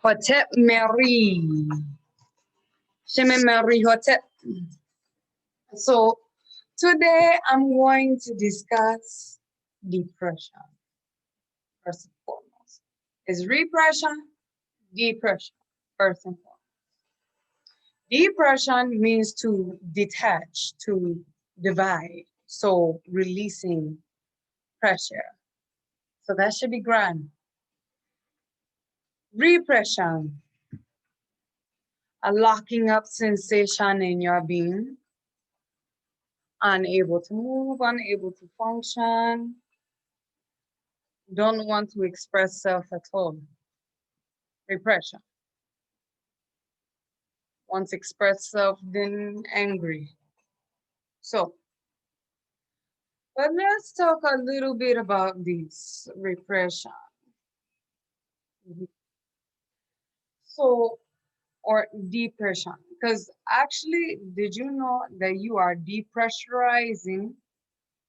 Hotep Mary. Sheme Mary Hotep. So today I'm going to discuss depression. First and foremost. Is repression, depression, first and foremost. Depression means to detach, to divide. So releasing pressure. So that should be grand. Repression, a locking up sensation in your being, unable to move, unable to function, don't want to express self at all. Repression. Once express self, then angry. So, but let's talk a little bit about this repression. So, or depression. Because actually, did you know that you are depressurizing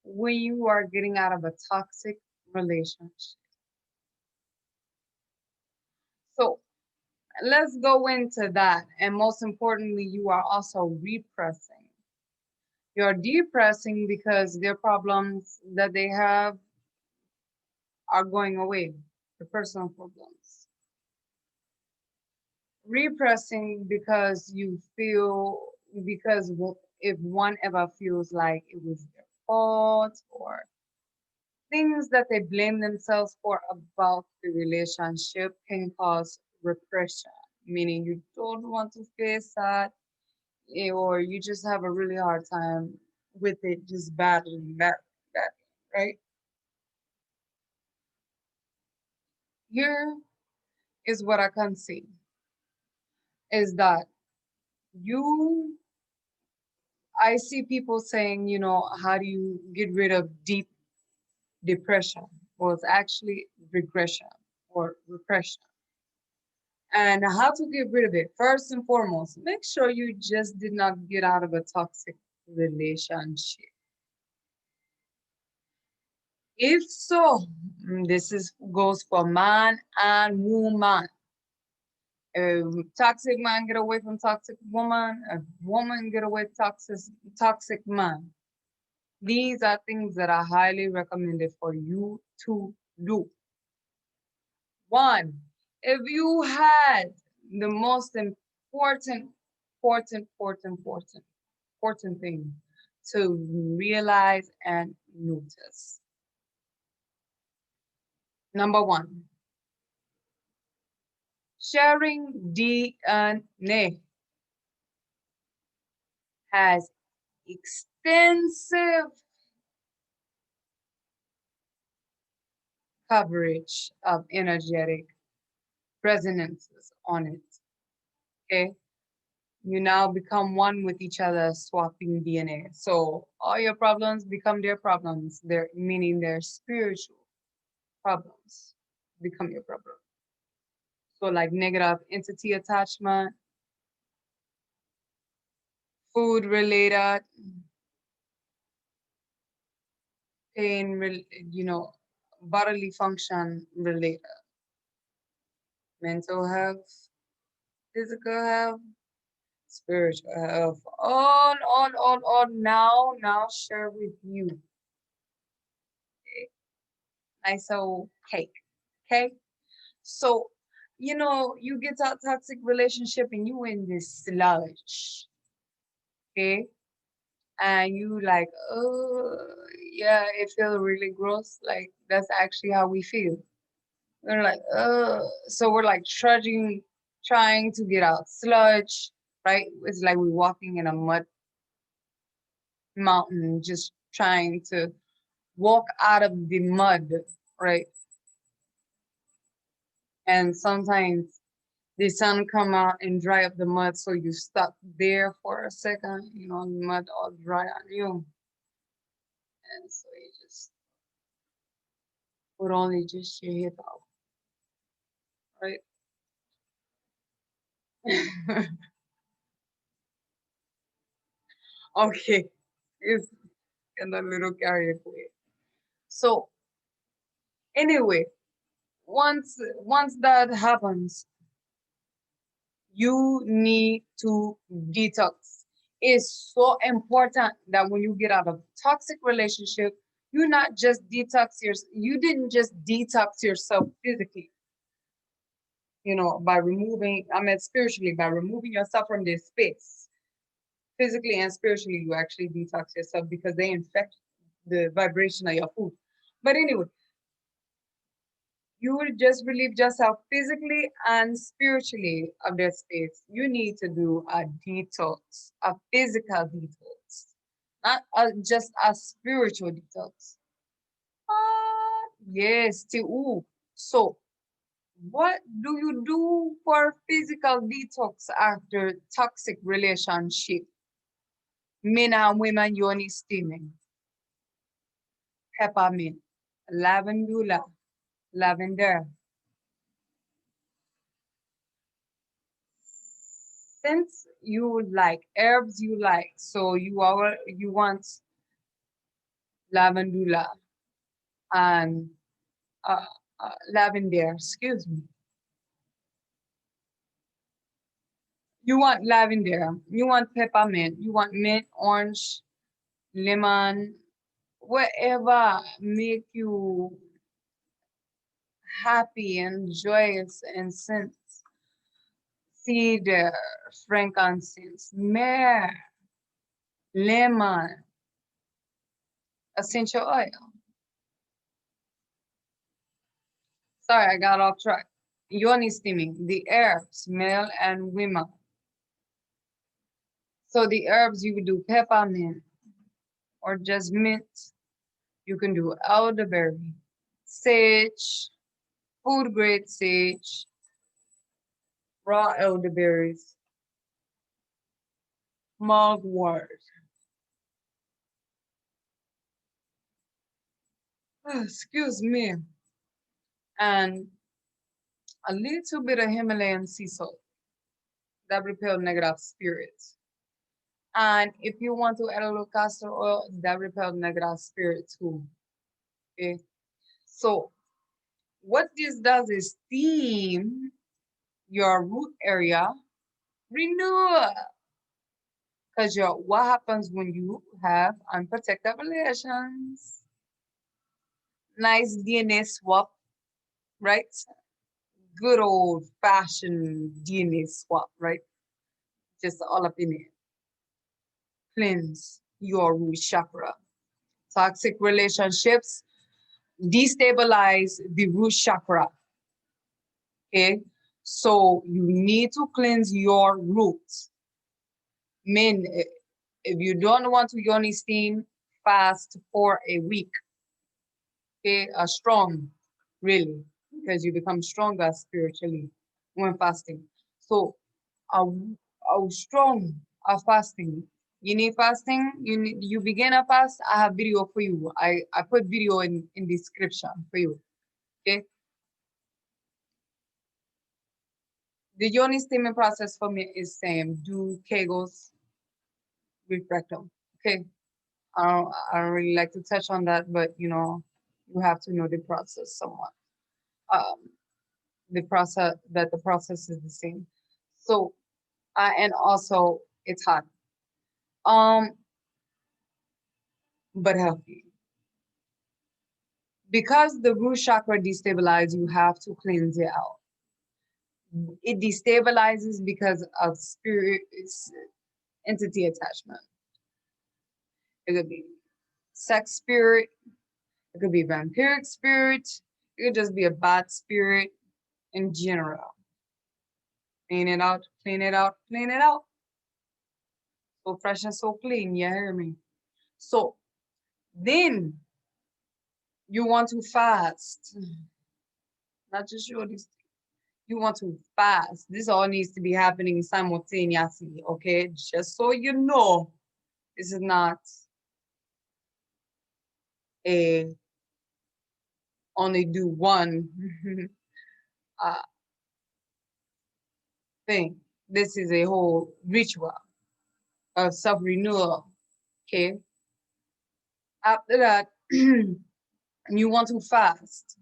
when you are getting out of a toxic relationship? So let's go into that. And most importantly, you are also repressing. You're depressing because their problems that they have are going away, the personal problems. Repressing because you feel, because if one ever feels like it was their fault or things that they blame themselves for about the relationship can cause repression, meaning you don't want to face that, or you just have a really hard time with it, just battling that, right? Here is what I can see is that you, I see people saying, how do you get rid of deep depression? Well, it's actually regression or repression. And how to get rid of it? First and foremost, make sure you just did not get out of a toxic relationship. If so, this is goes for man and woman. A toxic man get away from toxic woman. A woman get away toxic man. These are things that are highly recommended for you to do. One, if you had the most important thing to realize and notice. Number one, sharing DNA has extensive coverage of energetic resonances on it. Okay? You now become one with each other, swapping DNA. So all your problems become their problems. Meaning their spiritual problems become your problem. So like negative entity attachment, food related, pain, bodily function related, mental health, physical health, spiritual health, on. Now share with you. Okay. Nice old cake. Okay. So, you get that toxic relationship and you in this sludge. Okay. And you like, oh yeah, it feels really gross. Like that's actually how we feel. We're like, so we're like trudging, trying to get out sludge, right? It's like we're walking in a mud mountain, just trying to walk out of the mud, right? And sometimes the sun come out and dry up the mud, so you stuck there for a second, the mud all dry on you. And so you just put only just your head out, right? Okay, it's kind of a little carried away. So anyway, once that happens, You need to detox. It's so important that when you get out of toxic relationship, you not just you didn't just detox yourself physically, by removing, I mean spiritually, by removing yourself from this space. Physically and spiritually, you actually detox yourself because they infect the vibration of your food. But anyway, you will just relieve yourself physically and spiritually of their space. You need to do a detox, a physical detox, not just a spiritual detox. Yes, ooh. So, what do you do for physical detox after toxic relationship? Men and women, Yoni steaming, peppermint, lavender, lavender. Since you like herbs, so you want lavandula and uh, lavender. Excuse me. You want lavender. You want peppermint. You want mint, orange, lemon, whatever make you happy and joyous and sense. Cedar, frankincense, myrrh, lemon, essential oil. Sorry, I got off track. Yoni steaming, the herbs, male and women. So the herbs, you could do peppermint or just mint. You can do elderberry, sage, food grade sage, raw elderberries, mugwort. Excuse me. And a little bit of Himalayan sea salt that repel negative spirits. And if you want to add a little castor oil, that repel negative spirits too. Okay. So what this does is steam your root area, renew. Because what happens when you have unprotected relations? Nice DNA swap, right? Good old fashioned DNA swap, right? Just all up in it. Cleanse your root chakra. Toxic relationships destabilize the root chakra. Okay, so you need to cleanse your roots. Men, if you don't want to yoni steam, fast for a week. Okay, strong, really, because you become stronger spiritually when fasting. So, a strong fasting. You need fasting. You begin a fast. I have video for you. I put video in description for you. Okay. The yoni steaming process for me is same. Do kegels with rectum. Okay. I don't really like to touch on that, but you have to know the process somewhat. Um, the process is the same. So, and also it's hot. Um, but healthy. Because the root chakra destabilizes, you have to cleanse it out. It destabilizes because of spirit entity attachment. It could be sex spirit, it could be vampiric spirit, it could just be a bad spirit in general. Clean it out, clean it out, clean it out. So fresh and so clean, you hear me? So then you want to fast. Not just your these, you want to fast. This all needs to be happening simultaneously, okay? Just so you know, this is not a only do one uh, thing. This is a whole ritual of self-renewal, okay? After that, you want to fast.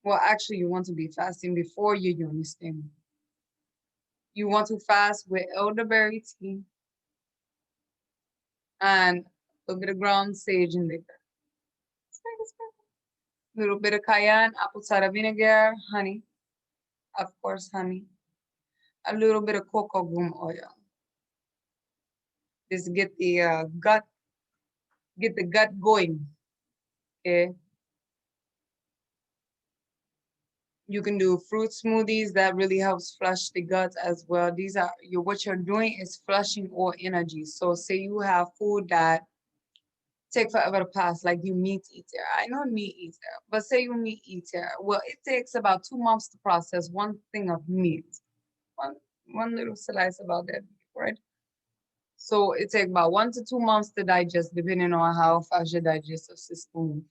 Well, actually, you want to be fasting before you yoni steam. You want to fast with elderberry tea and a little bit of ground sage in there. A little bit of cayenne, apple cider vinegar, honey, of course, honey. A little bit of cocoa room oil. Just get the gut going. Okay. You can do fruit smoothies that really helps flush the gut as well. These are what you're doing is flushing all energy. So say you have food that take forever to pass, like you meat eater. I know meat eater, but say you meat eater. Well, it takes about 2 months to process one thing of meat. One one little slice about that, right? So it takes about 1 to 2 months to digest, depending on how fast your digestive system moves.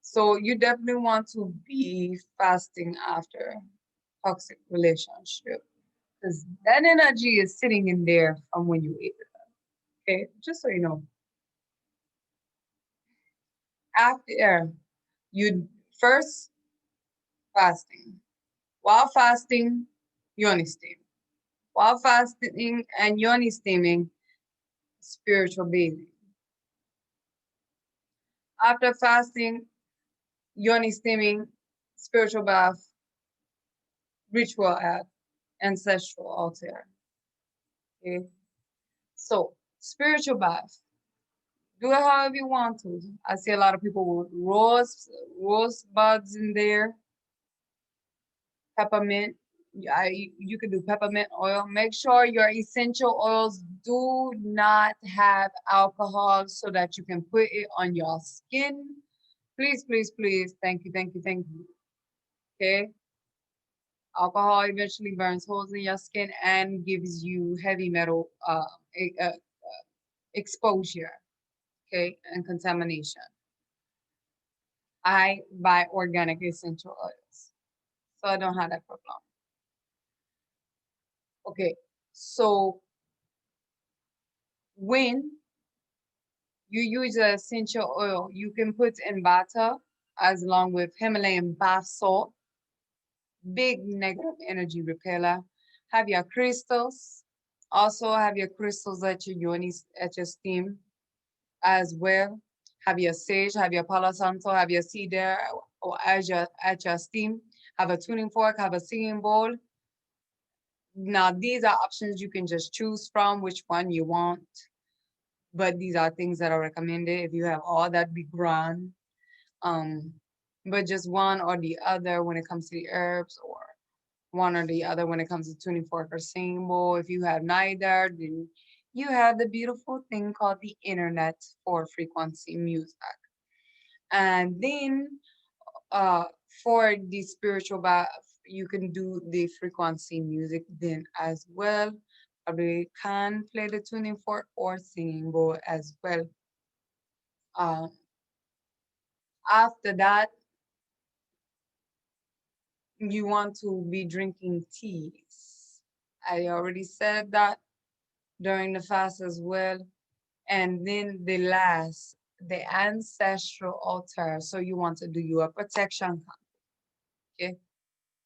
So you definitely want to be fasting after toxic relationship because that energy is sitting in there from when you ate it. Okay, just so you know. After you first fasting, while fasting, yoni steam. While fasting and yoni steaming, spiritual bathing. After fasting, yoni steaming, spiritual bath, ritual at ancestral altar. Okay, so spiritual bath. Do it however you want to. I see a lot of people with rose buds in there, peppermint. You could do peppermint oil. Make sure your essential oils do not have alcohol so that you can put it on your skin. Please, please, please. Thank you, thank you, thank you. Okay. Alcohol eventually burns holes in your skin and gives you heavy metal exposure, okay, and contamination. I buy organic essential oils, so I don't have that problem. Okay, so when you use an essential oil, you can put in butter as along with Himalayan bath salt, big negative energy repeller. Have your crystals, also have your crystals at your yoni, at your steam as well. Have your sage, have your palo santo, have your cedar, or at your steam. Have a tuning fork, have a singing bowl. Now, these are options you can just choose from which one you want. But these are things that are recommended. If you have all that, be grand. Um, but just one or the other when it comes to the herbs, or one or the other when it comes to tuning fork or singing bowl. If you have neither, then you have the beautiful thing called the internet for frequency music. And then uh, for the spiritual bath, you can do the frequency music then as well. Probably can play the tuning fork or singing bowl as well. Uh, After that, you want to be drinking teas. I already said that during the fast as well. And then the last, the ancestral altar. So you want to do your protection, okay?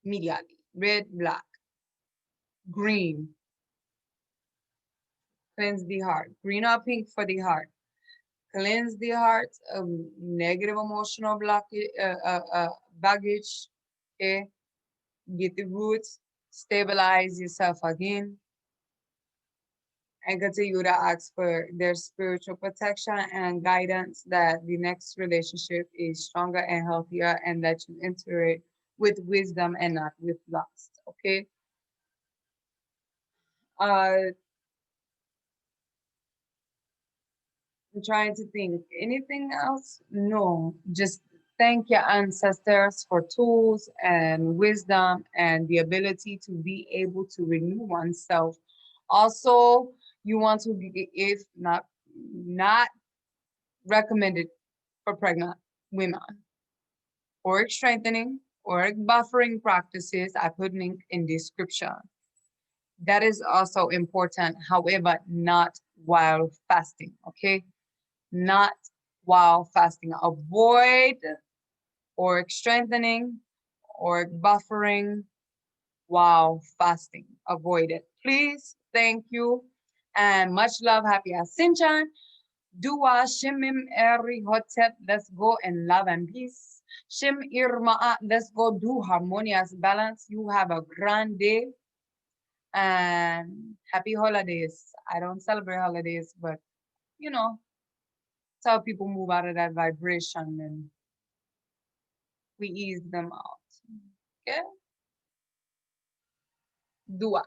Immediately. Red, black, green, cleanse the heart. Green or pink for the heart. Cleanse the heart of negative emotional blockage, baggage. Okay, get the roots, stabilize yourself again, and continue to ask for their spiritual protection and guidance that the next relationship is stronger and healthier, and that you enter it with wisdom and not with lust. Okay. Uh, I'm trying to think. Anything else? No. Just thank your ancestors for tools and wisdom and the ability to be able to renew oneself. Also, you want to be, if not recommended for pregnant women. Auric strengthening, auric buffering practices I put link in description. That is also important. However, not while fasting. Okay. Not while fasting. Avoid or strengthening or buffering while fasting. Avoid it. Please, thank you. And much love. Happy Ascension. Dua Shimim Eri Hotep. Let's go in love and peace. Shim Irma'a. Let's go do harmonious balance. You have a grand day and happy holidays. I don't celebrate holidays, but you know, it's how people move out of that vibration and we ease them out. Okay? Dua.